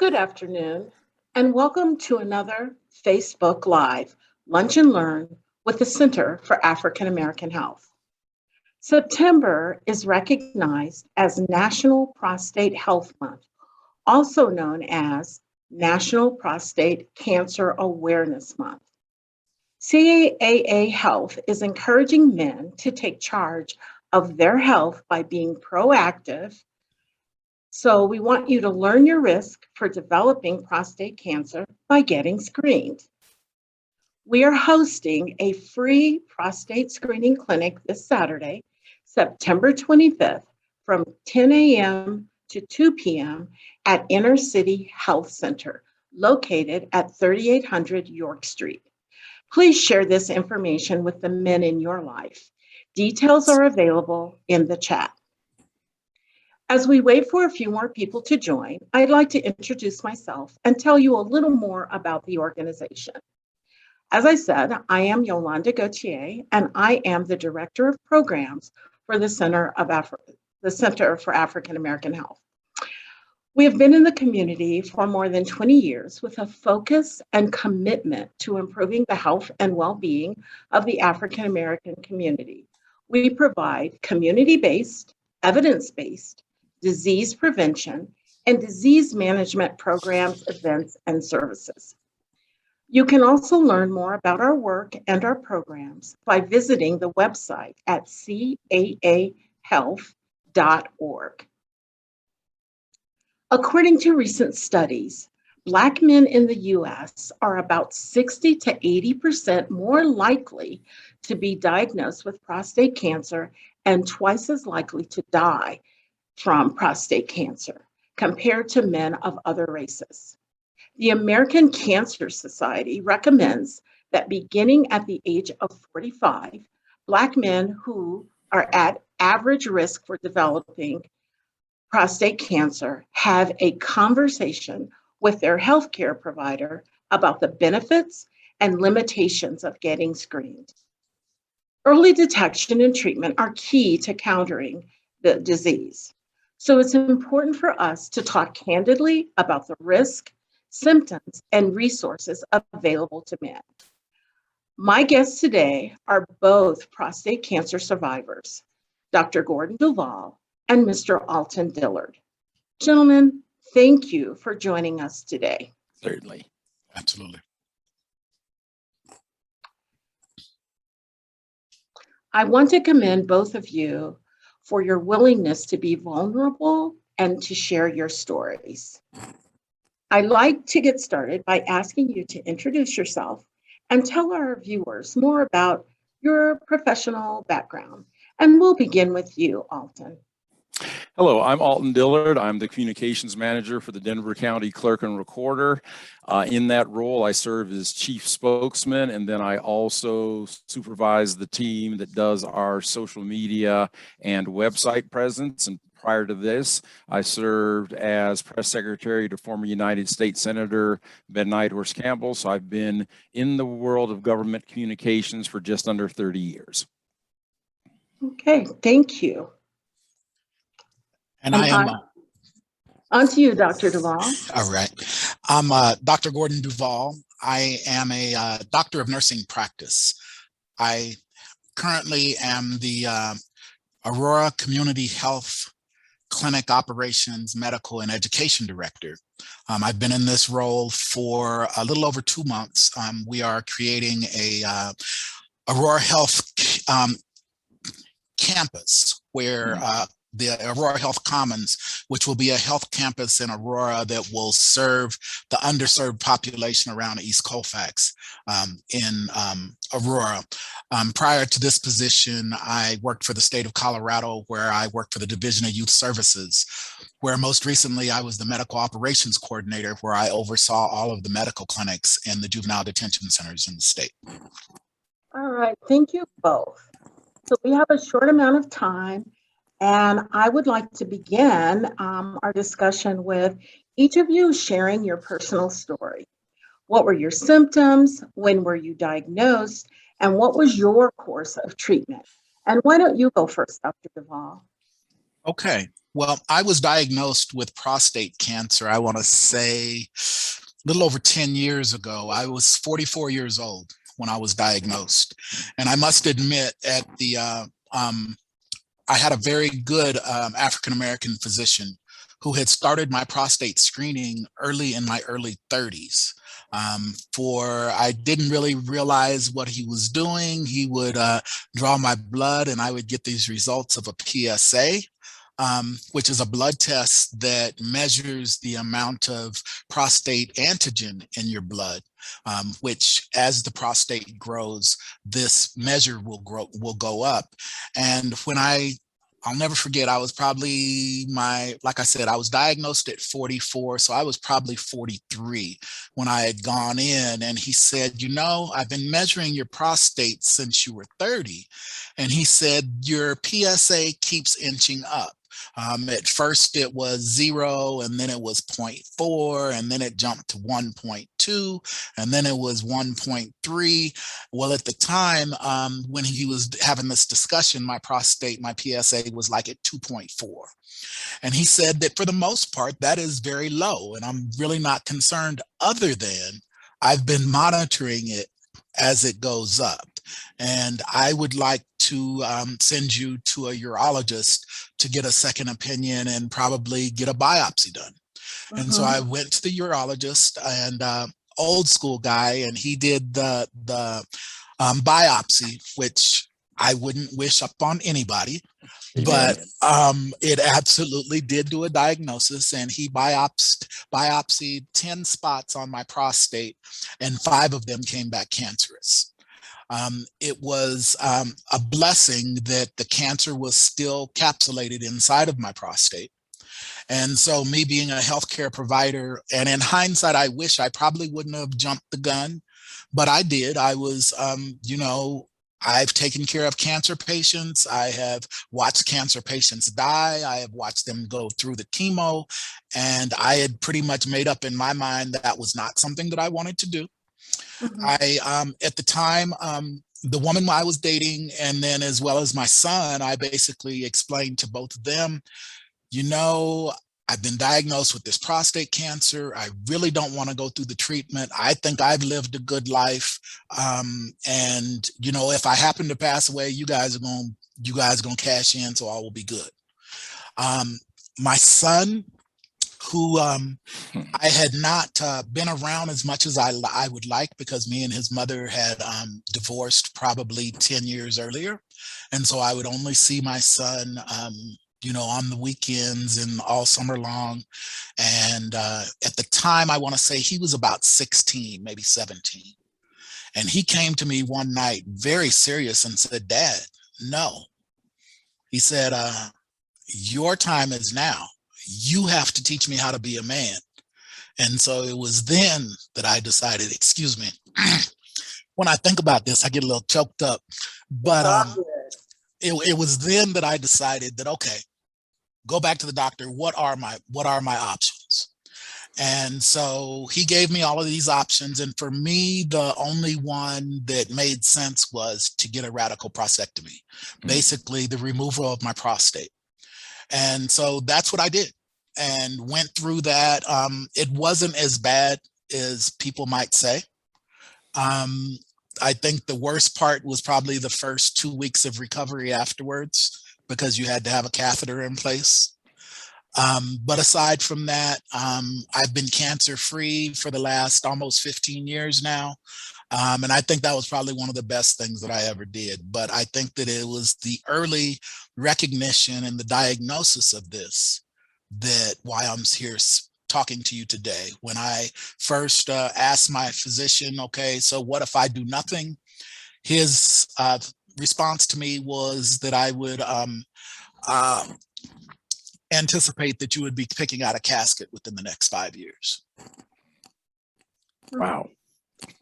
Good afternoon, and welcome to another Facebook Live Lunch and Learn with the Center for African American Health. September is recognized as National Prostate Health Month, also known as National Prostate Cancer Awareness Month. CAA Health is encouraging men to take charge of their health by being proactive. So we want you to learn your risk for developing prostate cancer by getting screened. We are hosting a free prostate screening clinic this Saturday, September 25th, from 10 a.m. to 2 p.m. at Inner City Health Center, located at 3800 York Street. Please share this information with the men in your life. Details are available in the chat. As we wait for a few more people to join, I'd like to introduce myself and tell you a little more about the organization. As I said, I am Yolanda Gotier, and I am the Director of Programs for the Center for African American Health. We have been in the community for more than 20 years with a focus and commitment to improving the health and well-being of the African American community. We provide community-based, evidence-based, disease prevention, and disease management programs, events, and services. You can also learn more about our work and our programs by visiting the website at caahealth.org. According to recent studies, Black men in the U.S. are about 60 to 80% more likely to be diagnosed with prostate cancer and twice as likely to die from prostate cancer compared to men of other races. The American Cancer Society recommends that beginning at the age of 45, Black men who are at average risk for developing prostate cancer have a conversation with their healthcare provider about the benefits and limitations of getting screened. Early detection and treatment are key to countering the disease. So it's important for us to talk candidly about the risk, symptoms, and resources available to men. My guests today are both prostate cancer survivors, Dr. Gordon Duvall and Mr. Alton Dillard. Gentlemen, thank you for joining us today. Certainly. Absolutely. I want to commend both of you for your willingness to be vulnerable and to share your stories. I'd like to get started by asking you to introduce yourself and tell our viewers more about your professional background. And we'll begin with you, Alton. Hello, I'm Alton Dillard. I'm the communications manager for the Denver County Clerk and Recorder. In that role, I serve as chief spokesman, and then I also supervise the team that does our social media and website presence. And prior to this, I served as press secretary to former United States Senator Ben Nighthorse Campbell. So I've been in the world of government communications for just under 30 years. Okay, thank you. And I am on to you, Dr. Duvall. All right. I'm Dr. Gordon Duvall. I am a doctor of nursing practice. I currently am the Aurora Community Health Clinic Operations Medical and Education Director. I've been in this role for a little over 2 months. We are creating a Aurora Health campus where the Aurora Health Commons, which will be a health campus in Aurora that will serve the underserved population around East Colfax in Aurora. Prior to this position, I worked for the state of Colorado, where I worked for the Division of Youth Services, where most recently I was the medical operations coordinator, where I oversaw all of the medical clinics in the juvenile detention centers in the state. All right, thank you both. So we have a short amount of time, and I would like to begin our discussion with each of you sharing your personal story. What were your symptoms? When were you diagnosed? And what was your course of treatment? And why don't you go first, Dr. Duvall? Okay. Well, I was diagnosed with prostate cancer, I want to say a little over 10 years ago. I was 44 years old when I was diagnosed. And I must admit, I had a very good African-American physician who had started my prostate screening early in my early 30s. I didn't really realize what he was doing. He would draw my blood and I would get these results of a PSA, which is a blood test that measures the amount of prostate antigen in your blood, which as the prostate grows, this measure will go up. And I'll never forget, I was probably like I said, I was diagnosed at 44, so I was probably 43 when I had gone in, and he said, I've been measuring your prostate since you were 30. And he said, your PSA keeps inching up. At first it was 0, and then it was 0.4, and then it jumped to 1.2, and then it was 1.3. Well, at the time when he was having this discussion, my PSA was like at 2.4. And he said that for the most part, that is very low, and I'm really not concerned, other than I've been monitoring it as it goes up. And I would like to send you to a urologist to get a second opinion and probably get a biopsy done. And so I went to the urologist, and old school guy, and he did the biopsy, which I wouldn't wish upon anybody. But it absolutely did do a diagnosis, and he biopsied 10 spots on my prostate, and 5 of them came back cancerous. It was a blessing that the cancer was still capsulated inside of my prostate. And so me being a healthcare provider, and in hindsight, I wish I probably wouldn't have jumped the gun, but I did. I was, I've taken care of cancer patients. I have watched cancer patients die. I have watched them go through the chemo. And I had pretty much made up in my mind that was not something that I wanted to do. At the time, the woman I was dating, and then as well as my son, I basically explained to both of them, I've been diagnosed with this prostate cancer. I really don't want to go through the treatment. I think I've lived a good life. And if I happen to pass away, you guys are going to cash in, so all will be good. My son, who I had not been around as much as I would like, because me and his mother had divorced probably 10 years earlier. And so I would only see my son on the weekends and all summer long. And at the time, I want to say he was about 16, maybe 17. And he came to me one night very serious and said, "Dad, no." He said, "Your time is now. You have to teach me how to be a man." And so it was then that I decided, excuse me, when I think about this, I get a little choked up. But it was then that I decided that, okay, go back to the doctor. What are my options? And so he gave me all of these options. And for me, the only one that made sense was to get a radical prostatectomy, basically the removal of my prostate. And so that's what I did and went through that. It wasn't as bad as people might say. I think the worst part was probably the first 2 weeks of recovery afterwards, because you had to have a catheter in place. But aside from that, I've been cancer-free for the last almost 15 years now. And I think that was probably one of the best things that I ever did. But I think that it was the early recognition and the diagnosis of this that why I'm here talking to you today. When I first asked my physician, okay, so what if I do nothing? His response to me was that I would anticipate that you would be picking out a casket within the next 5 years. Wow.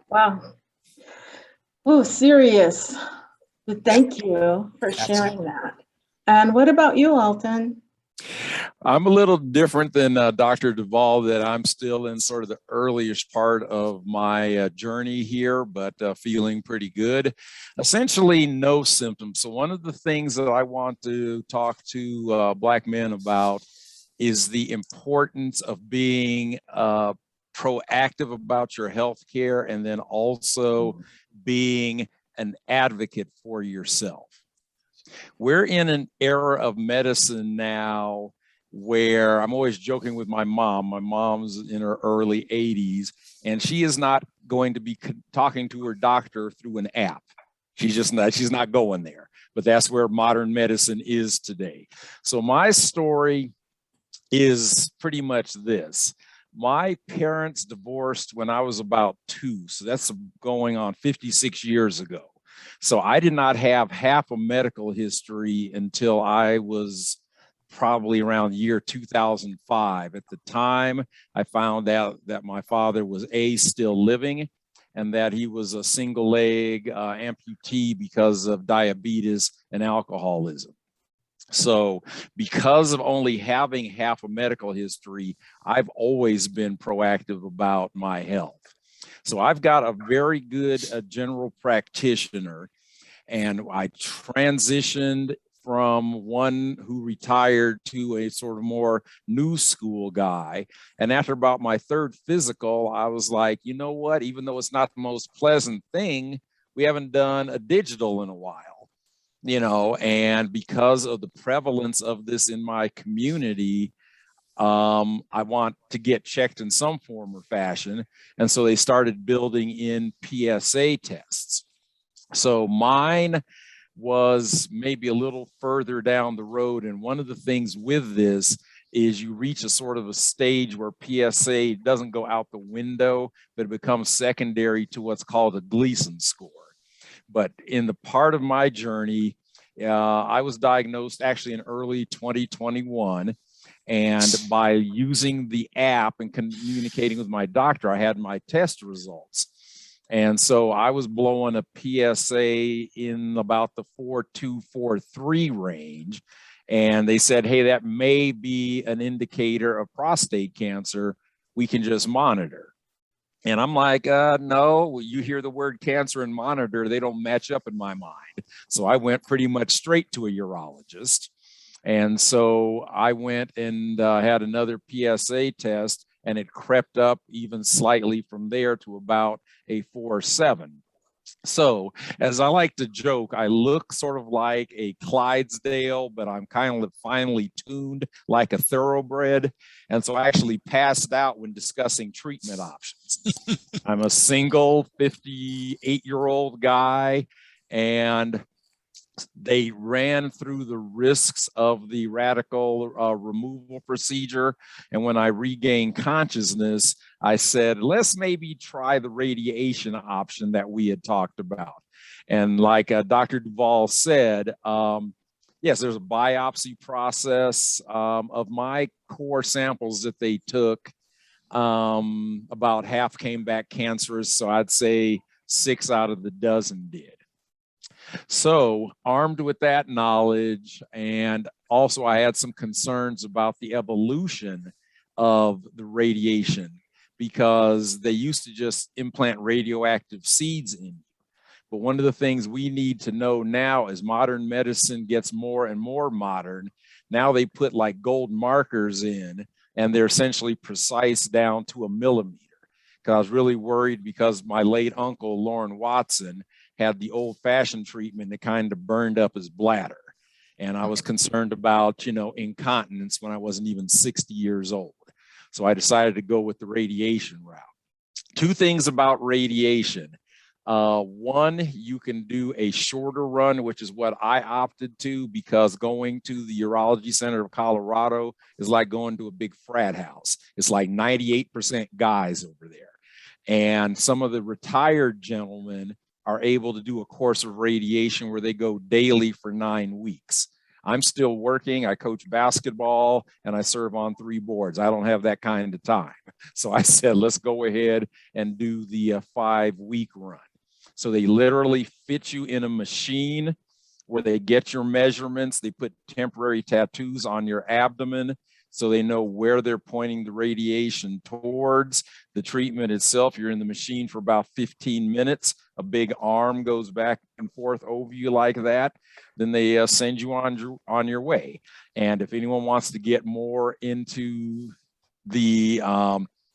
Wow. Oh, serious. But thank you for sharing that. And what about you, Alton? I'm a little different than Dr. Duvall, that I'm still in sort of the earliest part of my journey here, but feeling pretty good. Essentially, no symptoms. So one of the things that I want to talk to Black men about is the importance of being proactive about your health care, and then also being an advocate for yourself. We're in an era of medicine now where I'm always joking with my mom. My mom's in her early 80s, and she is not going to be talking to her doctor through an app. She's not going there. But that's where modern medicine is today. So my story is pretty much this. My parents divorced when I was about 2, so that's going on 56 years ago. So I did not have half a medical history until I was probably around the year 2005. At the time, I found out that my father was still living, and that he was a single leg amputee because of diabetes and alcoholism. So because of only having half a medical history, I've always been proactive about my health. So I've got a very good general practitioner, and I transitioned from one who retired to a sort of more new school guy. And after about my 3rd physical, I was like, you know what, even though it's not the most pleasant thing, we haven't done a digital in a while, and because of the prevalence of this in my community, I want to get checked in some form or fashion. And so they started building in PSA tests. So mine was maybe a little further down the road. And one of the things with this is you reach a sort of a stage where PSA doesn't go out the window, but it becomes secondary to what's called a Gleason score. But in the part of my journey, I was diagnosed actually in early 2021. And by using the app and communicating with my doctor, I had my test results. And so I was blowing a PSA in about the 4.2, 4.3 range. And they said, hey, that may be an indicator of prostate cancer. We can just monitor. And I'm like, no, you hear the word cancer and monitor, they don't match up in my mind. So I went pretty much straight to a urologist. And so I went and had another PSA test, and it crept up even slightly from there to about a 4.7. So as I like to joke, I look sort of like a Clydesdale, but I'm kind of finely tuned like a thoroughbred. And so I actually passed out when discussing treatment options. I'm a single 58-year-old guy, and they ran through the risks of the radical removal procedure. And when I regained consciousness, I said, let's maybe try the radiation option that we had talked about. And like Dr. Duvall said, yes, there's a biopsy process. Of my core samples that they took, about half came back cancerous. So I'd say 6 out of the dozen did. So armed with that knowledge, and also I had some concerns about the evolution of the radiation, because they used to just implant radioactive seeds in you. But one of the things we need to know now, as modern medicine gets more and more modern, now they put like gold markers in, and they're essentially precise down to a millimeter. Because I was really worried, because my late uncle, Lauren Watson, had the old-fashioned treatment that kind of burned up his bladder. And I was concerned about, incontinence when I wasn't even 60 years old. So I decided to go with the radiation route. 2 things about radiation. One, you can do a shorter run, which is what I opted to, because going to the Urology Center of Colorado is like going to a big frat house. It's like 98% guys over there. And some of the retired gentlemen are able to do a course of radiation where they go daily for 9 weeks. I'm still working. I coach basketball and I serve on 3 boards. I don't have that kind of time. So I said, let's go ahead and do the 5-week run. So they literally fit you in a machine. where they get your measurements. They put temporary tattoos on your abdomen so they know where they're pointing the radiation towards. The treatment itself, you're in the machine for about 15 minutes. A big arm goes back and forth over you like that. Then they send you on your way. And if anyone wants to get more into the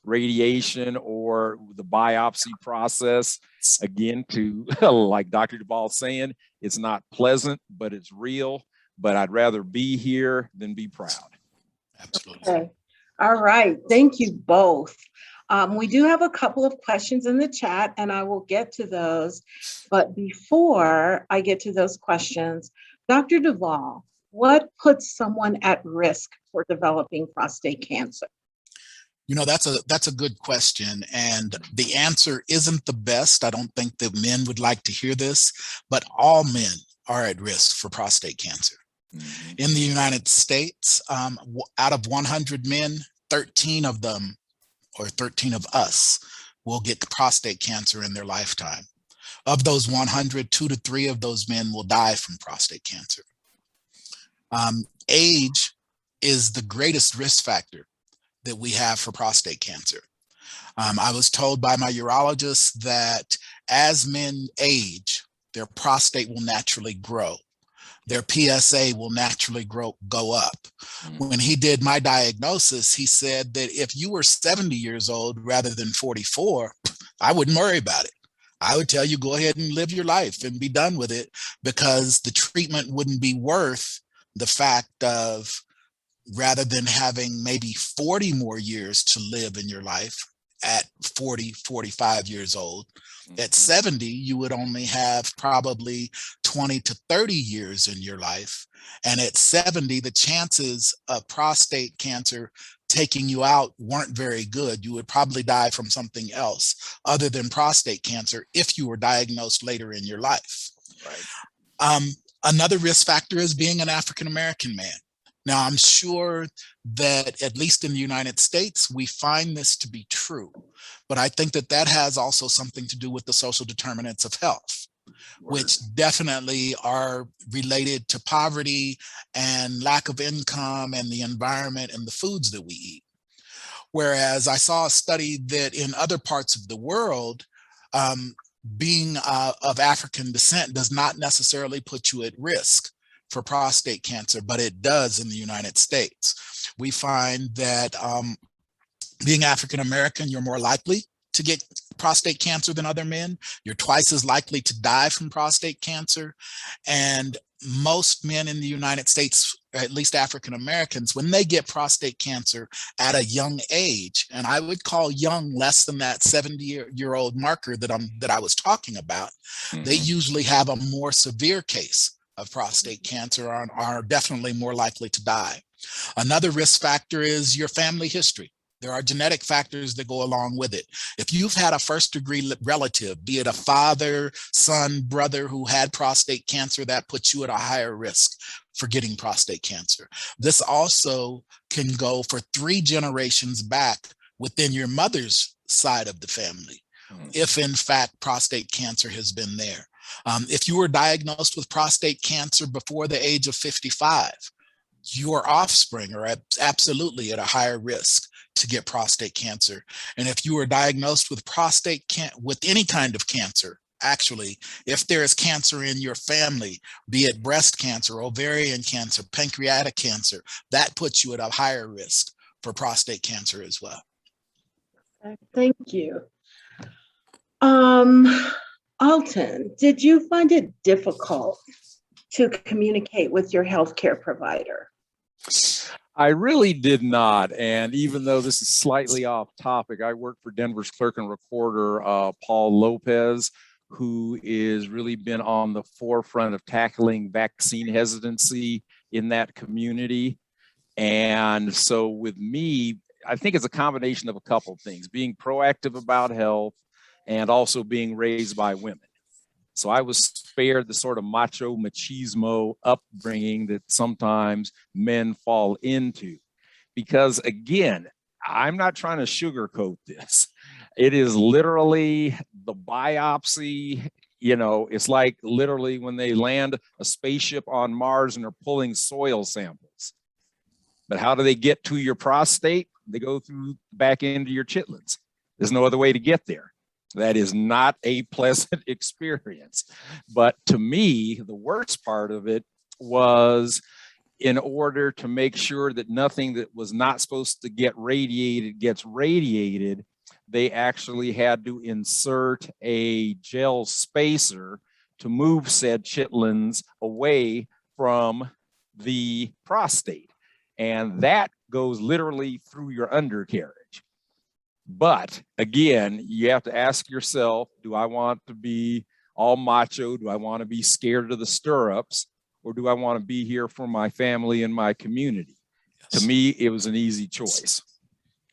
radiation or the biopsy process, again, to like Dr. Duvall saying, it's not pleasant, but it's real. But I'd rather be here than be proud. Absolutely. Okay. All right. Thank you both. We do have a couple of questions in the chat, and I will get to those. But before I get to those questions, Dr. Duvall, what puts someone at risk for developing prostate cancer? You know, that's a good question. And the answer isn't the best. I don't think that men would like to hear this, but all men are at risk for prostate cancer. In the United States, out of 100 men, 13 of them, or 13 of us, will get prostate cancer in their lifetime. Of those 100, 2 to 3 of those men will die from prostate cancer. Age is the greatest risk factor that we have for prostate cancer. I was told by my urologist that as men age, their prostate will naturally grow. Their PSA will naturally go up. When he did my diagnosis, he said that if you were 70 years old rather than 44, I wouldn't worry about it. I would tell you, go ahead and live your life and be done with it, because the treatment wouldn't be worth the fact of, rather than having maybe 40 more years to live in your life at 40, 45 years old, at 70, you would only have probably 20 to 30 years in your life. And at 70, the chances of prostate cancer taking you out weren't very good. You would probably die from something else other than prostate cancer if you were diagnosed later in your life. Right. Another risk factor is being an African-American man. Now, I'm sure that at least in the United States, we find this to be true, but I think that that has also something to do with the social determinants of health, which definitely are related to poverty and lack of income and the environment and the foods that we eat. Whereas I saw a study that in other parts of the world, being of African descent does not necessarily put you at risk for prostate cancer, but it does in the United States. We find that being African American, you're more likely to get prostate cancer than other men. You're twice as likely to die from prostate cancer. And most men in the United States, at least African Americans, when they get prostate cancer at a young age, and I would call young less than that 70-year-old marker that I was talking about, they usually have a more severe case of prostate cancer, are definitely more likely to die. Another risk factor is your family history. There are genetic factors that go along with it. If you've had a first-degree relative, be it a father, son, brother who had prostate cancer, that puts you at a higher risk for getting prostate cancer. This also can go for 3 generations back within your mother's side of the family, if in fact prostate cancer has been there. If you were diagnosed with prostate cancer before the age of 55, your offspring are absolutely at a higher risk to get prostate cancer. And if you were diagnosed with with any kind of cancer, actually, if there is cancer in your family, be it breast cancer, ovarian cancer, pancreatic cancer, that puts you at a higher risk for prostate cancer as well. Thank you. Alton, did you find it difficult to communicate with your healthcare provider? I really did not. And even though this is slightly off topic, I work for Denver's Clerk and Recorder, Paul Lopez, who is really been on the forefront of tackling vaccine hesitancy in that community. And so with me, I think it's a combination of a couple of things, being proactive about health and also being raised by women. So I was spared the sort of macho machismo upbringing that sometimes men fall into. Because again, I'm not trying to sugarcoat this. It is literally the biopsy you know, it's like literally when they land a spaceship on Mars and are pulling soil samples. But how do they get to your prostate? They go through the back end of your chitlins. There's no other way to get there. That is not a pleasant experience. But to me, the worst part of it was, in order to make sure that nothing that was not supposed to get radiated gets radiated, they actually had to insert a gel spacer to move said chitlins away from the prostate. And that goes literally through your undercarriage. But again, you have to ask yourself, do I want to be all macho? Do I want to be scared of the stirrups? Or do I want to be here for my family and my community? Yes. To me, it was an easy choice.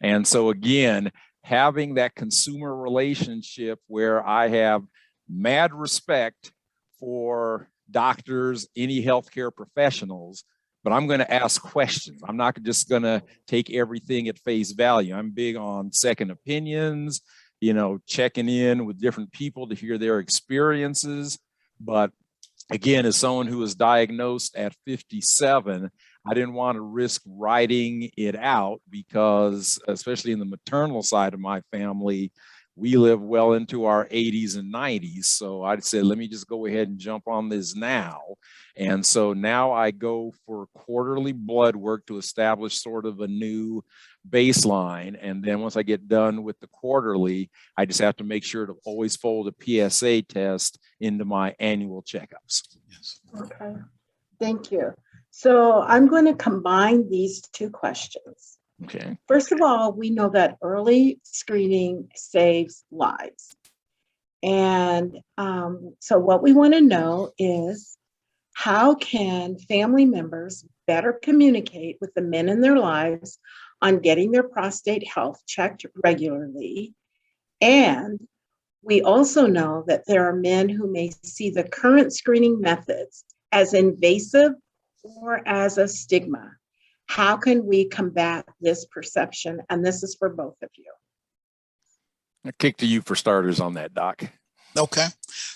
And so again, having that consumer relationship where I have mad respect for doctors, any healthcare professionals, but I'm going to ask questions. I'm not just going to take everything at face value. I'm big on second opinions, you know, checking in with different people to hear their experiences. But again, as someone who was diagnosed at 57, I didn't want to risk writing it out because, especially in the maternal side of my family, we live well into our 80s and 90s. So I said, let me just go ahead and jump on this now. And so now I go for quarterly blood work to establish sort of a new baseline. And then once I get done with the quarterly, I just have to make sure to always fold a PSA test into my annual checkups. Yes. Okay, thank you. So I'm going to combine these two questions. Okay. First of all, we know that early screening saves lives. And so what we want to know is, how can family members better communicate with the men in their lives on getting their prostate health checked regularly? And we also know that there are men who may see the current screening methods as invasive or as a stigma. How can we combat this perception? And this is for both of you. I'll kick to you for starters on that, Doc. Okay.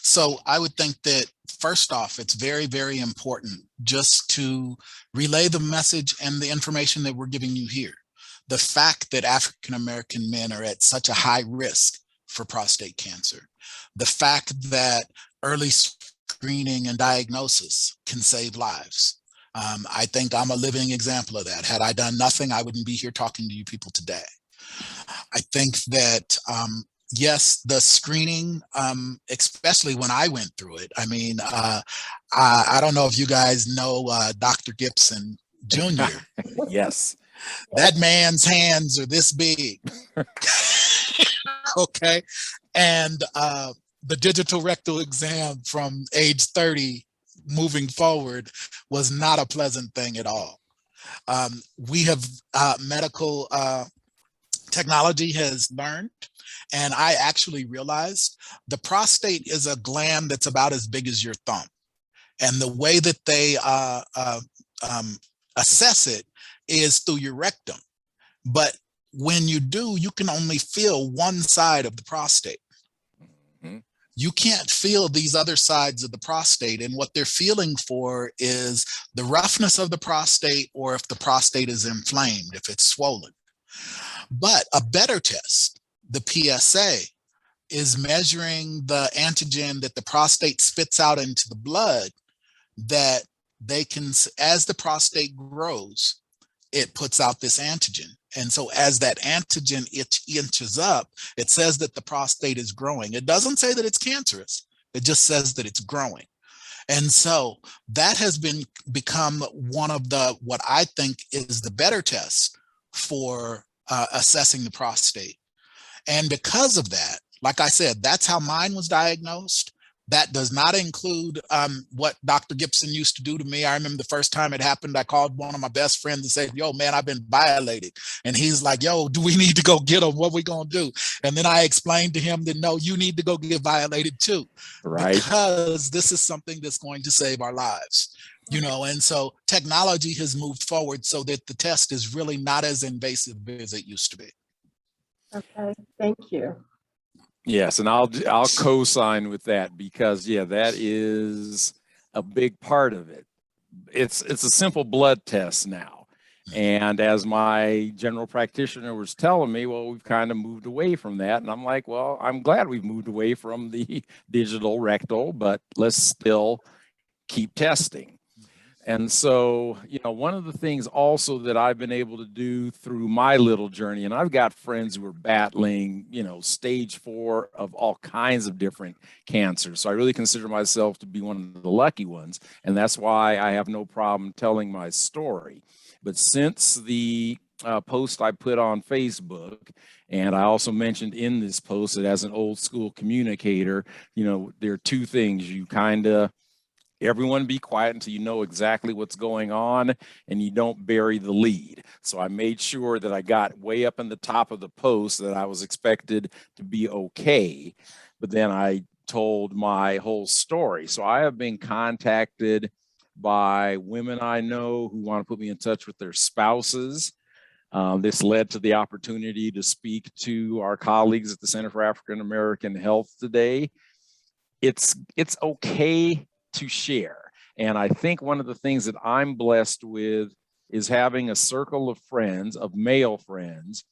So I would think that first off, it's very, very important just to relay the message and the information that we're giving you here. The fact that African-American men are at such a high risk for prostate cancer. The fact that early screening and diagnosis can save lives. I think I'm a living example of that. Had I done nothing, I wouldn't be here talking to you people today. I think that, yes, the screening, especially when I went through it, I mean, I don't know if you guys know Dr. Gibson Jr. Yes. That man's hands are this big. Okay. And the digital rectal exam from age 30 moving forward was not a pleasant thing at all. We have medical technology has learned, and I actually realized the prostate is a gland that's about as big as your thumb. And the way that they assess it is through your rectum. But when you do, you can only feel one side of the prostate. Mm-hmm. You can't feel these other sides of the prostate. And what they're feeling for is the roughness of the prostate, or if the prostate is inflamed, if it's swollen. But a better test, the PSA, is measuring the antigen that the prostate spits out into the blood, that they can, as the prostate grows, it puts out this antigen. And so as that antigen inches up, it says that the prostate is growing. It doesn't say that it's cancerous. It just says that it's growing. And so that has become one of the, what I think is the better test for assessing the prostate. And because of that, like I said, that's how mine was diagnosed. That does not include what Dr. Gibson used to do to me. I remember the first time it happened, I called one of my best friends and said, yo, man, I've been violated. And he's like, yo, do we need to go get him? What we gonna do? And then I explained to him that, no, you need to go get violated too. Right. Because this is something that's going to save our lives. You know, and so technology has moved forward so that the test is really not as invasive as it used to be. Okay, thank you. Yes, and I'll co-sign with that because yeah, that is a big part of it. It's a simple blood test now. And as my general practitioner was telling me, well, we've kind of moved away from that. And I'm like, well, I'm glad we've moved away from the digital rectal, but let's still keep testing. And so, you know, one of the things also that I've been able to do through my little journey, and I've got friends who are battling, you know, stage 4 of all kinds of different cancers. So I really consider myself to be one of the lucky ones. And that's why I have no problem telling my story. But since the post I put on Facebook, and I also mentioned in this post that as an old school communicator, you know, there are two things. You kind of everyone be quiet until you know exactly what's going on and you don't bury the lead. So I made sure that I got way up in the top of the post that I was expected to be okay. But then I told my whole story. So I have been contacted by women I know who want to put me in touch with their spouses. This led to the opportunity to speak to our colleagues at the Center for African American Health today. It's okay to share. And I think one of the things that I'm blessed with is having a circle of friends, of male friends,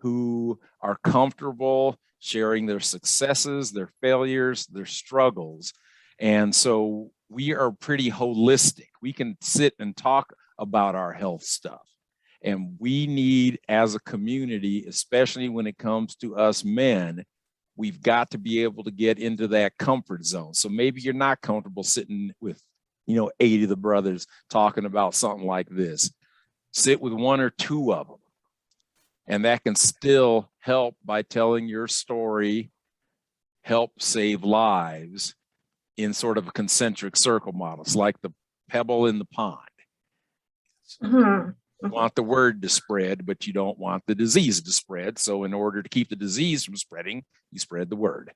who are comfortable sharing their successes, their failures, their struggles. And so we are pretty holistic. We can sit and talk about our health stuff. And we need, as a community, especially when it comes to us men, we've got to be able to get into that comfort zone. So maybe you're not comfortable sitting with, 80 of the brothers talking about something like this. Sit with one or two of them. And that can still help by telling your story, help save lives in sort of a concentric circle model. It's like the pebble in the pond. Mm-hmm. You want the word to spread, but you don't want the disease to spread. So in order to keep the disease from spreading, you spread the word.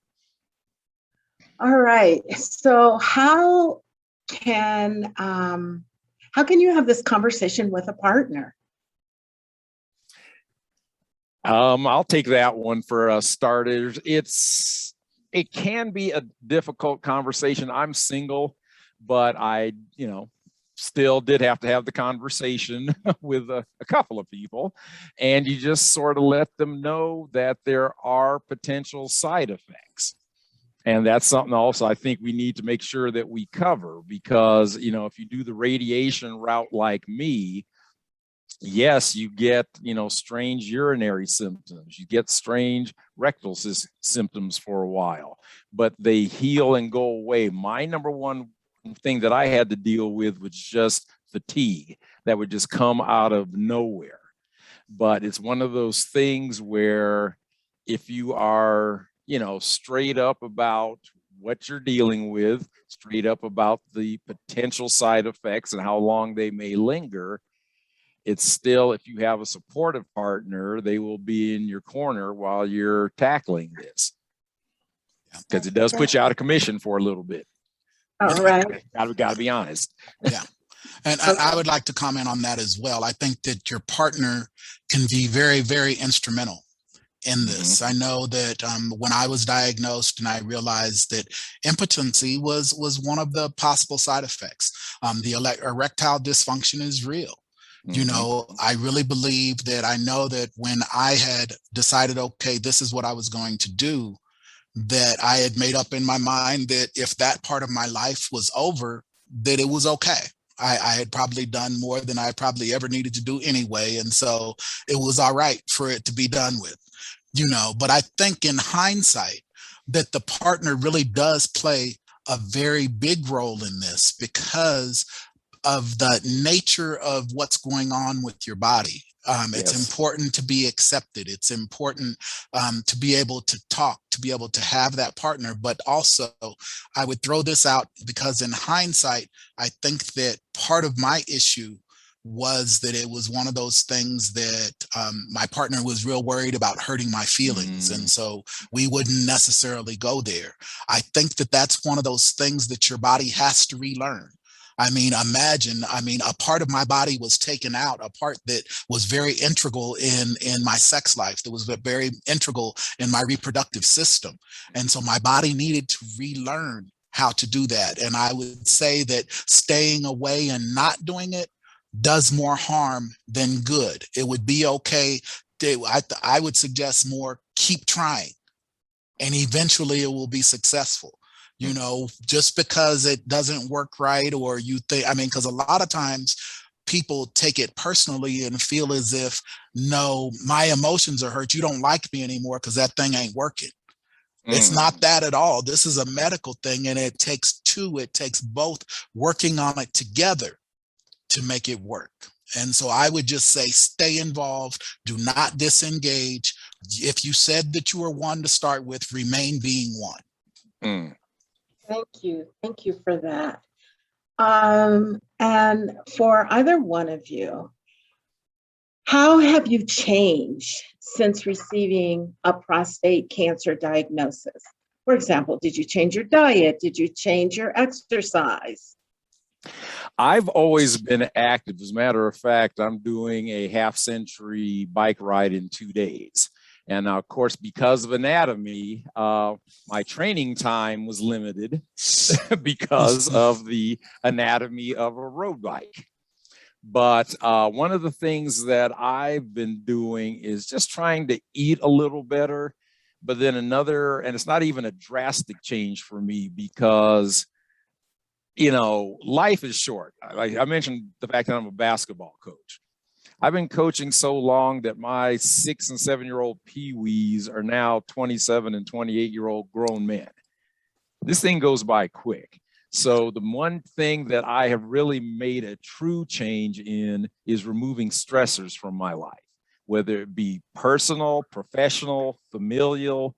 All right. So how can you have this conversation with a partner? I'll take that one for starters. It can be a difficult conversation. I'm single, but I, still did have to have the conversation with a couple of people, and you just sort of let them know that there are potential side effects. And that's something also I think we need to make sure that we cover, because, if you do the radiation route like me, yes, you get, strange urinary symptoms, you get strange rectal symptoms for a while, but they heal and go away. My number one thing that I had to deal with was just fatigue that would just come out of nowhere. But it's one of those things where if you are, straight up about what you're dealing with, straight up about the potential side effects and how long they may linger, it's still, if you have a supportive partner, they will be in your corner while you're tackling this. Because it does put you out of commission for a little bit. All right. Got to be honest. Yeah. And I would like to comment on that as well. I think that your partner can be very, very instrumental in this. I know that when I was diagnosed and I realized that impotency was one of the possible side effects, the erectile dysfunction is real. I really believe that I know that when I had decided, okay, this is what I was going to do, that I had made up in my mind that if that part of my life was over, that it was okay. I had probably done more than I probably ever needed to do anyway. And so it was all right for it to be done with, but I think in hindsight that the partner really does play a very big role in this because of the nature of what's going on with your body. It's important to be accepted. It's important to be able to talk, to be able to have that partner. But also, I would throw this out because in hindsight, I think that part of my issue was that it was one of those things that my partner was real worried about hurting my feelings. And so we wouldn't necessarily go there. I think that that's one of those things that your body has to relearn. I mean, imagine, a part of my body was taken out, a part that was very integral in my sex life, that was very integral in my reproductive system. And so my body needed to relearn how to do that. And I would say that staying away and not doing it does more harm than good. It would be okay. I would suggest more, keep trying, and eventually it will be successful. You know, just because it doesn't work right, or you think, because a lot of times people take it personally and feel as if, no, my emotions are hurt. You don't like me anymore because that thing ain't working. It's not that at all. This is a medical thing, and it takes two. It takes both working on it together to make it work. And so I would just say, stay involved. Do not disengage. If you said that you were one to start with, remain being one. Thank you. Thank you for that. And for either one of you, how have you changed since receiving a prostate cancer diagnosis? For example, did you change your diet? Did you change your exercise? I've always been active. As a matter of fact, I'm doing a half-century bike ride in 2 days. And now, of course, because of anatomy, my training time was limited because of the anatomy of a road bike. But one of the things that I've been doing is just trying to eat a little better. But then another, and it's not even a drastic change for me, because, you know, life is short. Like I mentioned the fact that I'm a basketball coach. I've been coaching so long that my 6 and 7-year-old peewees are now 27 and 28-year-old grown men. This thing goes by quick. So the one thing that I have really made a true change in is removing stressors from my life, whether it be personal, professional, familial,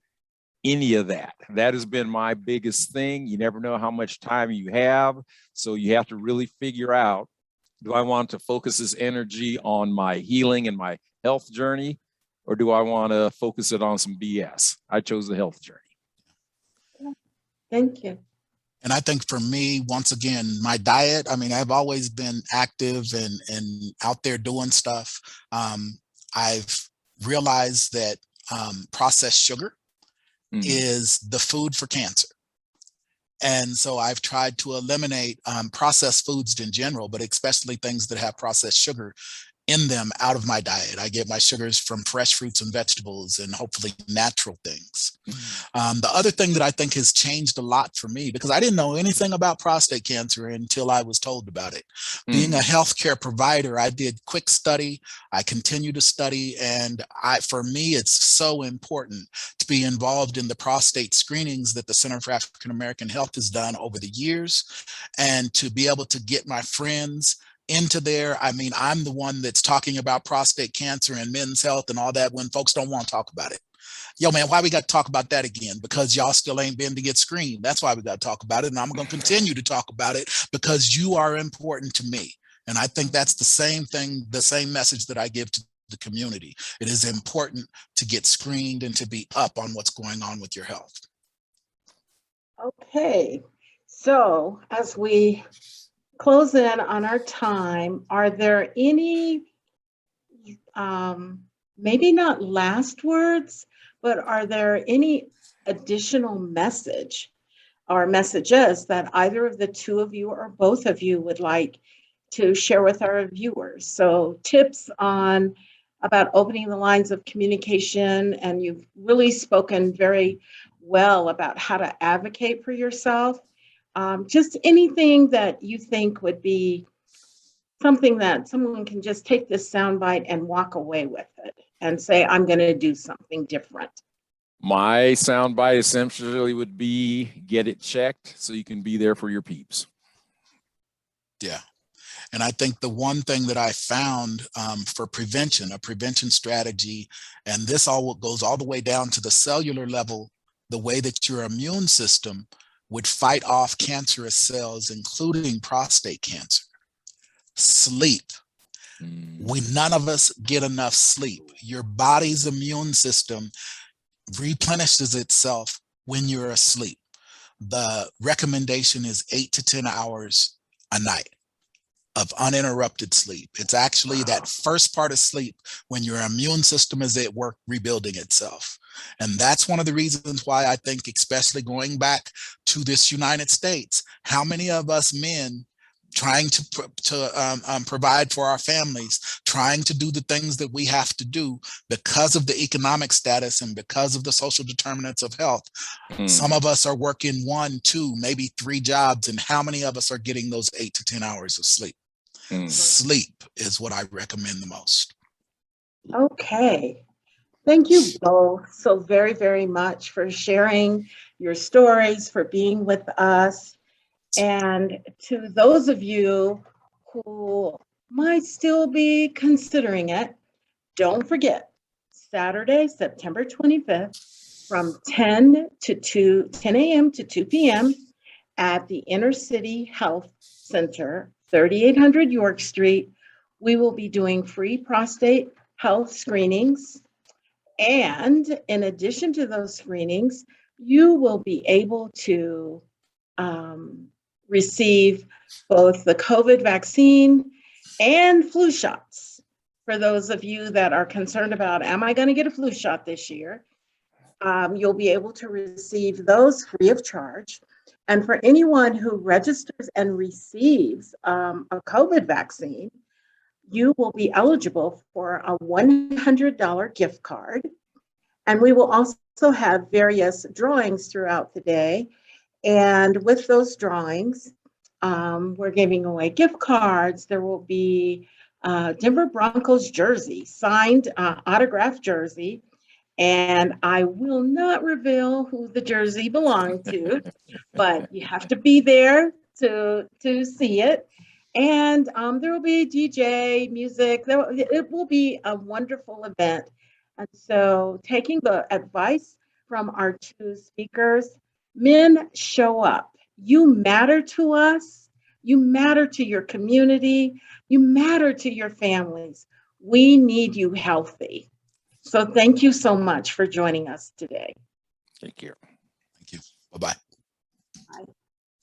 any of that. That has been my biggest thing. You never know how much time you have. So you have to really figure out, do I want to focus this energy on my healing and my health journey, or do I want to focus it on some BS? I chose the health journey. Thank you. And I think for me, once again, my diet, I've always been active and out there doing stuff. I've realized that processed sugar is the food for cancer. And so I've tried to eliminate processed foods in general, but especially things that have processed sugar in them out of my diet. I get my sugars from fresh fruits and vegetables and hopefully natural things. The other thing that I think has changed a lot for me, because I didn't know anything about prostate cancer until I was told about it. Being a healthcare provider, I did quick study. I continue to study. And for me, it's so important to be involved in the prostate screenings that the Center for African American Health has done over the years, and to be able to get my friends into there. I'm the one that's talking about prostate cancer and men's health and all that when folks don't want to talk about it. Yo, man, why we got to talk about that again? Because y'all still ain't been to get screened. That's why we got to talk about it. And I'm going to continue to talk about it because you are important to me. And I think that's the same thing, the same message that I give to the community. It is important to get screened and to be up on what's going on with your health. Okay. So as we close in on our time, are there any, maybe not last words, but are there any additional message or messages that either of the two of you or both of you would like to share with our viewers? So tips on about opening the lines of communication, and you've really spoken very well about how to advocate for yourself. Just anything that you think would be something that someone can just take this soundbite and walk away with it and say, I'm going to do something different. My soundbite essentially would be, get it checked so you can be there for your peeps. Yeah. And I think the one thing that I found for prevention, a prevention strategy, and this all goes all the way down to the cellular level, the way that your immune system would fight off cancerous cells, including prostate cancer. Sleep. None of us get enough sleep. Your body's immune system replenishes itself when you're asleep. The recommendation is 8 to 10 hours a night of uninterrupted sleep. It's actually that first part of sleep when your immune system is at work rebuilding itself. And that's one of the reasons why I think, especially going back to this United States, how many of us men trying to provide for our families, trying to do the things that we have to do because of the economic status and because of the social determinants of health. Some of us are working 1, 2, maybe 3 jobs, and how many of us are getting those 8 to 10 hours of sleep? Sleep is what I recommend the most. Okay. Thank you both so very, very much for sharing your stories, for being with us. And to those of you who might still be considering it, don't forget, Saturday, September 25th, from 10 a.m. to 2 p.m. at the Inner City Health Center, 3800 York Street, we will be doing free prostate health screenings. And in addition to those screenings, you will be able to receive both the COVID vaccine and flu shots. For those of you that are concerned about, am I going to get a flu shot this year? You'll be able to receive those free of charge. And for anyone who registers and receives a COVID vaccine, you will be eligible for a $100 gift card. And we will also have various drawings throughout the day. And with those drawings, we're giving away gift cards. There will be Denver Broncos jersey, signed autographed jersey. And I will not reveal who the jersey belonged to, but you have to be there to see it. And there will be DJ, music. It will be a wonderful event. And so, taking the advice from our 2 speakers, men, show up. You matter to us. You matter to your community. You matter to your families. We need you healthy. So thank you so much for joining us today. Take care. Thank you. Bye-bye.